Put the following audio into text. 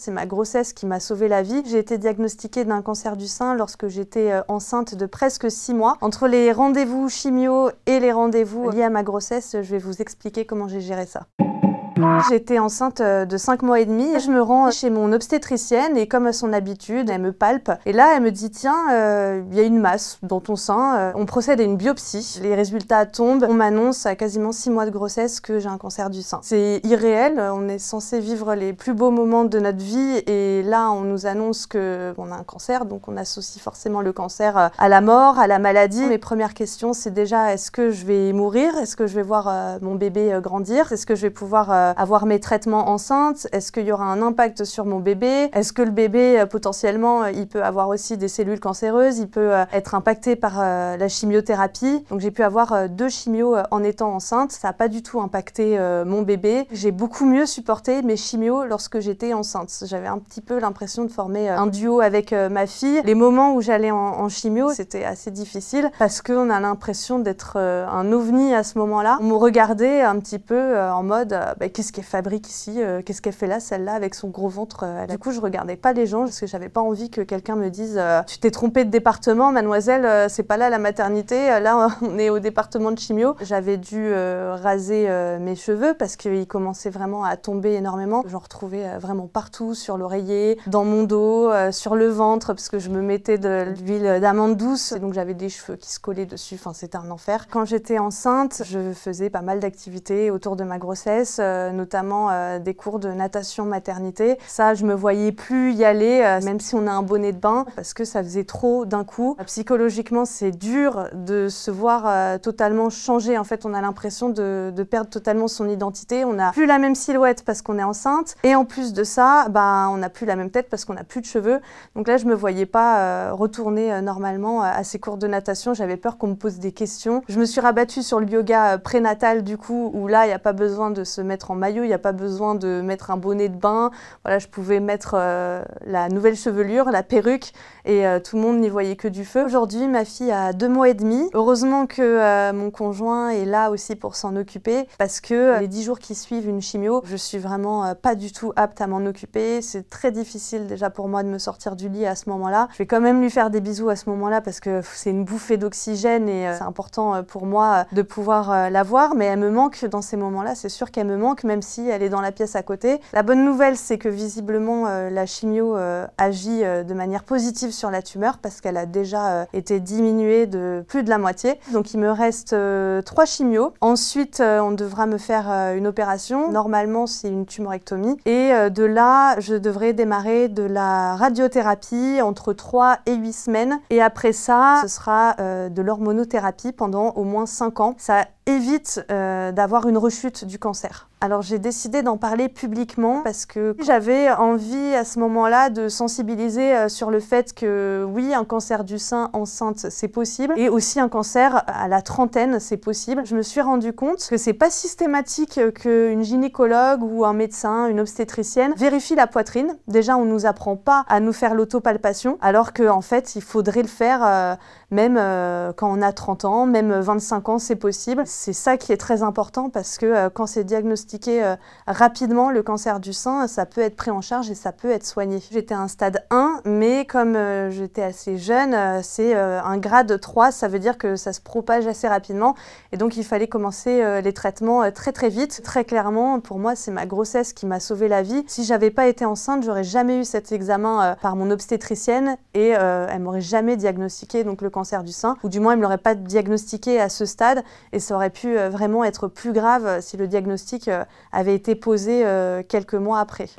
C'est ma grossesse qui m'a sauvé la vie. J'ai été diagnostiquée d'un cancer du sein lorsque j'étais enceinte de presque 6 mois. Entre les rendez-vous chimio et les rendez-vous liés à ma grossesse, je vais vous expliquer comment j'ai géré ça. J'étais enceinte de 5 mois et demi. Je me rends chez mon obstétricienne et comme à son habitude, elle me palpe. Et là, elle me dit, tiens, il y a une masse dans ton sein. On procède à une biopsie. Les résultats tombent. On m'annonce à quasiment 6 mois de grossesse que j'ai un cancer du sein. C'est irréel. On est censé vivre les plus beaux moments de notre vie. Et là, on nous annonce qu'on a un cancer. Donc, on associe forcément le cancer à la mort, à la maladie. Mes premières questions, c'est déjà, est-ce que je vais mourir? Est-ce que je vais voir mon bébé grandir? Est-ce que je vais pouvoir avoir mes traitements enceintes? Est-ce qu'il y aura un impact sur mon bébé? Est-ce que le bébé, potentiellement, il peut avoir aussi des cellules cancéreuses? Il peut être impacté par la chimiothérapie. Donc j'ai pu avoir 2 chimios en étant enceinte. Ça n'a pas du tout impacté mon bébé. J'ai beaucoup mieux supporté mes chimios lorsque j'étais enceinte. J'avais un petit peu l'impression de former un duo avec ma fille. Les moments où j'allais en chimio, c'était assez difficile parce qu'on a l'impression d'être un ovni à ce moment-là. On me regardait un petit peu en mode qu'est-ce qu'elle fabrique ici? Qu'est-ce qu'elle fait là, celle-là, avec son gros ventre? Du coup, je regardais pas les gens parce que j'avais pas envie que quelqu'un me dise tu t'es trompée de département, mademoiselle, c'est pas là la maternité, là on est au département de chimio. J'avais dû raser mes cheveux parce qu'ils commençaient vraiment à tomber énormément. J'en retrouvais vraiment partout, sur l'oreiller, dans mon dos, sur le ventre, parce que je me mettais de l'huile d'amande douce, et donc j'avais des cheveux qui se collaient dessus, enfin c'était un enfer. Quand j'étais enceinte, je faisais pas mal d'activités autour de ma grossesse, notamment des cours de natation maternité. Ça, je me voyais plus y aller, même si on a un bonnet de bain, parce que ça faisait trop d'un coup. Psychologiquement, c'est dur de se voir totalement changer. En fait, on a l'impression de perdre totalement son identité. On n'a plus la même silhouette parce qu'on est enceinte. Et en plus de ça, on n'a plus la même tête parce qu'on n'a plus de cheveux. Donc là, je me voyais pas retourner normalement à ces cours de natation. J'avais peur qu'on me pose des questions. Je me suis rabattue sur le yoga prénatal, du coup, où là, il n'y a pas besoin de se mettre en maillot, il n'y a pas besoin de mettre un bonnet de bain. Voilà, je pouvais mettre la nouvelle chevelure, la perruque, et tout le monde n'y voyait que du feu. Aujourd'hui, ma fille a 2 mois et demi. Heureusement que mon conjoint est là aussi pour s'en occuper, parce que les 10 jours qui suivent une chimio, je suis vraiment pas du tout apte à m'en occuper. C'est très difficile déjà pour moi de me sortir du lit à ce moment-là. Je vais quand même lui faire des bisous à ce moment-là parce que c'est une bouffée d'oxygène et c'est important pour moi de pouvoir la voir, mais elle me manque dans ces moments-là. C'est sûr qu'elle me manque, même si elle est dans la pièce à côté. La bonne nouvelle, c'est que visiblement la chimio agit de manière positive sur la tumeur parce qu'elle a déjà été diminuée de plus de la moitié. Donc il me reste 3 chimios. Ensuite, on devra me faire une opération. Normalement, c'est une tumorectomie. Et de là, je devrais démarrer de la radiothérapie entre 3 et 8 semaines. Et après ça, ce sera de l'hormonothérapie pendant au moins 5 ans. Ça évite d'avoir une rechute du cancer. Alors j'ai décidé d'en parler publiquement parce que j'avais envie à ce moment-là de sensibiliser sur le fait que oui, un cancer du sein enceinte c'est possible et aussi un cancer à la trentaine c'est possible. Je me suis rendu compte que c'est pas systématique qu'une gynécologue ou un médecin, une obstétricienne vérifie la poitrine. Déjà on nous apprend pas à nous faire l'autopalpation alors qu'en fait il faudrait le faire même quand on a 30 ans, même 25 ans c'est possible. C'est ça qui est très important parce que quand c'est diagnostiqué rapidement, le cancer du sein, ça peut être pris en charge et ça peut être soigné. J'étais à un stade 1, mais comme j'étais assez jeune, c'est un grade 3, ça veut dire que ça se propage assez rapidement et donc il fallait commencer les traitements très très vite. Très clairement, pour moi, c'est ma grossesse qui m'a sauvé la vie. Si j'avais pas été enceinte, j'aurais jamais eu cet examen par mon obstétricienne et elle m'aurait jamais diagnostiqué donc le cancer du sein, ou du moins elle me l'aurait pas diagnostiqué à ce stade et ça aurait pu vraiment être plus grave si le diagnostic avait été posé quelques mois après.